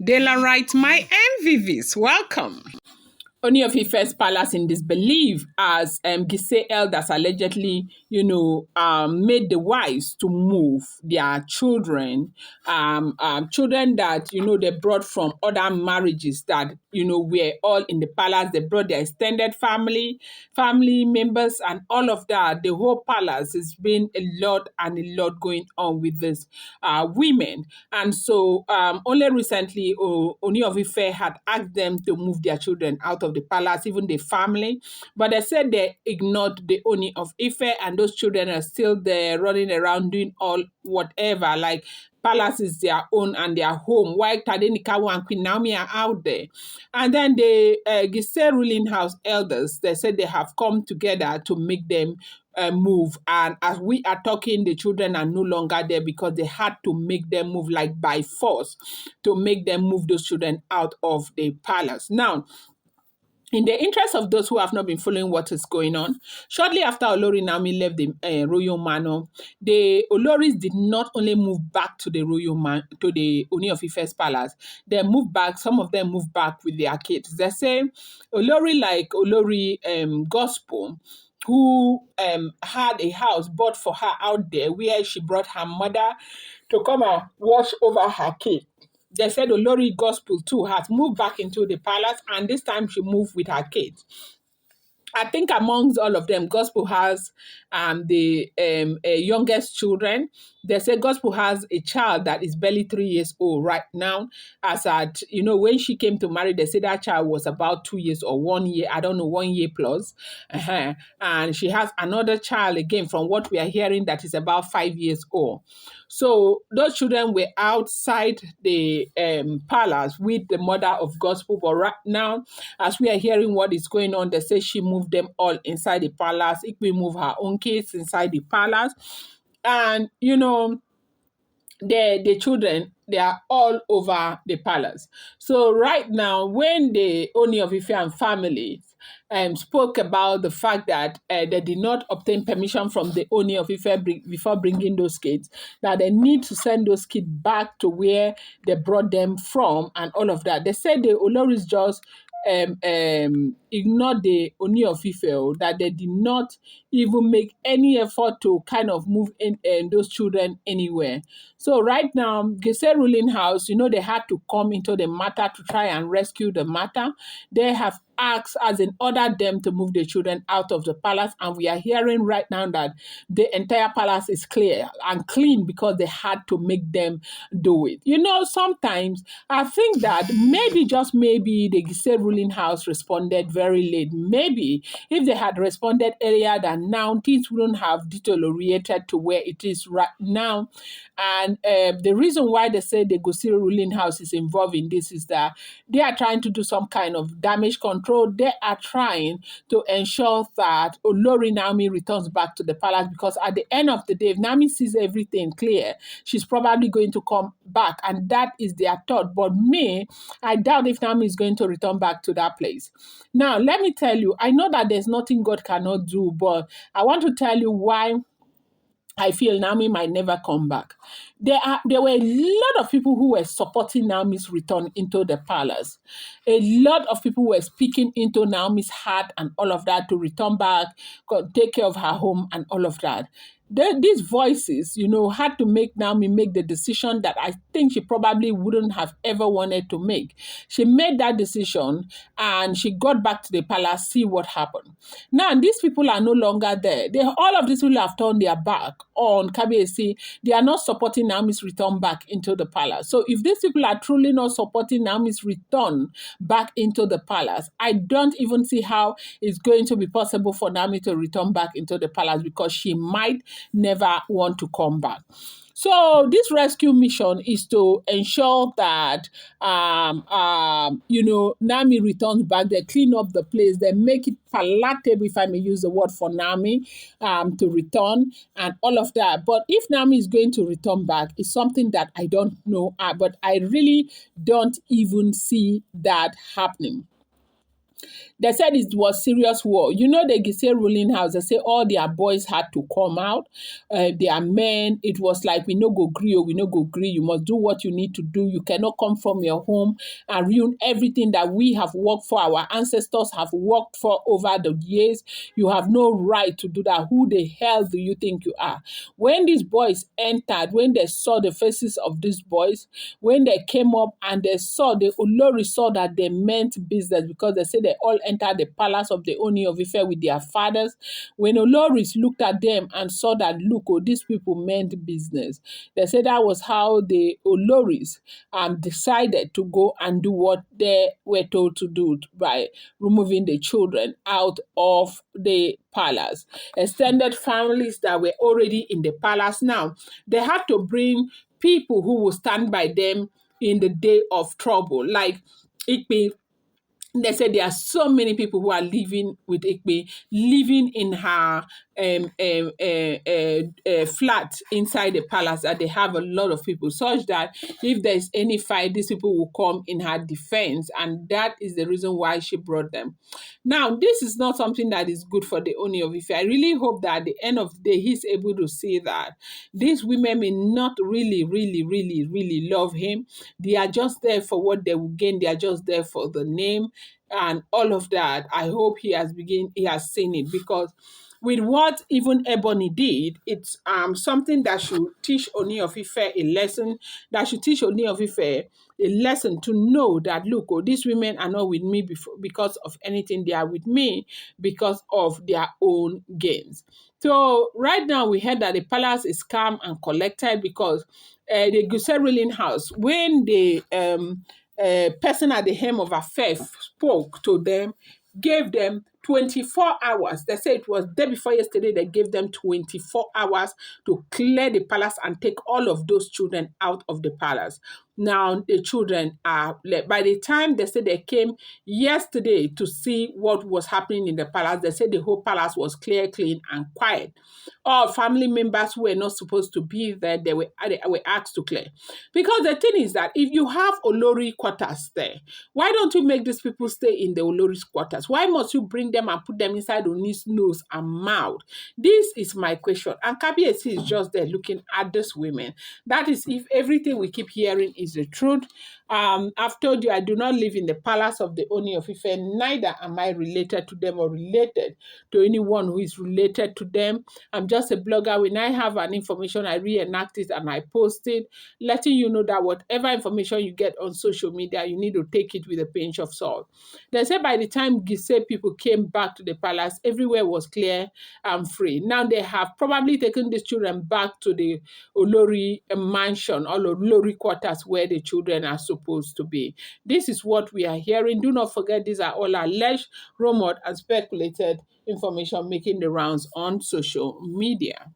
Daylight, my MVVs, welcome. Ooni of Ife's palace in disbelief as Giesi elders allegedly, made the wives to move their children, children that, they brought from other marriages that, were all in the palace. They brought their extended family members and all of that. The whole palace has been a lot and a lot going on with these women. And so only recently, Ooni of Ife had asked them to move their children out of the palace, even the family. But they said they ignored the Ooni of Ife, and those children are still there running around doing all whatever. Like palace is their own and their home. While Tadenikawa and Queen Naomi are out there. And then the Giesi ruling house elders, they said they have come together to make them move. And as we are talking, the children are no longer there because they had to make them move, like by force, to make them move those children out of the palace. Now, in the interest of those who have not been following what is going on, shortly after Olori Naomi left the royal manor, the Oloris did not only move back to the to the Ooni of Ife's palace. They moved back. Some of them moved back with their kids. They say Olori, like Olori Gospel, who had a house bought for her out there where she brought her mother to come and watch over her kid. They said Olori Gospel too has moved back into the palace, and this time she moved with her kids. I think amongst all of them, Gospel has the youngest children. They say Gospel has a child that is barely 3 years old right now. As at, when she came to marry, they said that child was about 2 years or 1 year, I don't know, 1 year plus. And she has another child again, from what we are hearing, that is about 5 years old. So those children were outside the palace with the mother of Gospel. But right now, as we are hearing what is going on, they say she moved them all inside the palace. Ikwe moved her own kids inside the palace. And, the children, they are all over the palace. So right now, when the Ooni of Ife and family spoke about the fact that they did not obtain permission from the Ooni of Ife before bringing those kids, that they need to send those kids back to where they brought them from and all of that. They said the Oloris just ignored the Ooni of Ife, that they did not even make any effort to kind of move in those children anywhere. So right now, Giesi ruling house, they had to come into the matter to try and rescue the matter. They have asked, as in ordered them to move the children out of the palace, and we are hearing right now that the entire palace is clear and clean because they had to make them do it. Sometimes I think that maybe, just maybe, the Giesi ruling house responded very late. Maybe if they had responded earlier than now, things wouldn't have deteriorated to where it is right now. And the reason why they say the Giesi ruling house is involved in this is that they are trying to do some kind of damage control. They are trying to ensure that Olori Naomi returns back to the palace, because at the end of the day, if Naomi sees everything clear, she's probably going to come back, and that is their thought. But me, I doubt if Naomi is going to return back to that place. Now, let me tell you, I know that there's nothing God cannot do, but I want to tell you why I feel Naomi might never come back. There were a lot of people who were supporting Naomi's return into the palace. A lot of people were speaking into Naomi's heart and all of that, to return back, take care of her home and all of that. These voices, had to make Naomi make the decision that I think she probably wouldn't have ever wanted to make. She made that decision and she got back to the palace, see what happened. Now, these people are no longer there. All of these people have turned their back on Kabiesi. They are not supporting Naomi's return back into the palace. So if these people are truly not supporting Naomi's return back into the palace, I don't even see how it's going to be possible for Naomi to return back into the palace, because she might never want to come back. So this rescue mission is to ensure that, Naomi returns back. They clean up the place. They make it palatable, if I may use the word, for Naomi to return and all of that. But if Naomi is going to return back, it's something that I don't know. But I really don't even see that happening. They said it was serious war. You know, the Giesi ruling house, they say all their boys had to come out. Their men, it was like, we no go gree, we no go gree. You must do what you need to do. You cannot come from your home and ruin everything that we have worked for, our ancestors have worked for over the years. You have no right to do that. Who the hell do you think you are? When these boys entered, when they saw the faces of these boys, when they came up and they saw, the Olori saw that they meant business, because they said they all entered the palace of the Ooni of Ife with their fathers. When Oloris looked at them and saw that, look, oh, these people meant business, they said that was how the Oloris decided to go and do what they were told to do by removing the children out of the palace. Extended families that were already in the palace now, they had to bring people who will stand by them in the day of trouble. Like Ikpe, they said there are so many people who are living with Ikpe, living in her flat inside the palace, that they have a lot of people, such that if there's any fight, these people will come in her defense. And that is the reason why she brought them. Now, this is not something that is good for the Ooni of Ife. I really hope that at the end of the day, he's able to see that these women may not really, really, really, really love him. They are just there for what they will gain. They are just there for the name and all of that. I hope he has seen it, because with what even Ebony did, it's something that should teach Ooni of Ife a lesson, that should teach Ooni of Ife a lesson to know that, look, oh, these women are not with me because of anything. They are with me because of their own gains. So right now we heard that the palace is calm and collected, because the Giesi ruling house, when the person at the helm of affairs spoke to them, gave them 24 hours. They said it was day before yesterday, they gave them 24 hours to clear the palace and take all of those children out of the palace. Now the children are, by the time they said they came yesterday to see what was happening in the palace, they said the whole palace was clear, clean, and quiet. All family members who were not supposed to be there, they were asked to clear. Because the thing is that if you have Olori quarters there, why don't you make these people stay in the Olori's quarters? Why must you bring them and put them inside Oni's nose and mouth? This is my question. And Kabiesi is just there looking at these women. That is, if everything we keep hearing is the truth. I've told you, I do not live in the palace of the Ooni of Ife, neither am I related to them or related to anyone who is related to them. I'm just a blogger. When I have an information, I reenact it and I post it, letting you know that whatever information you get on social media, you need to take it with a pinch of salt. They say by the time Giesi people came back to the palace, everywhere was clear and free. Now they have probably taken these children back to the Olori mansion or Olori quarters where the children are supposed to be. This is what we are hearing. Do not forget, these are all alleged, rumored, and speculated information making the rounds on social media.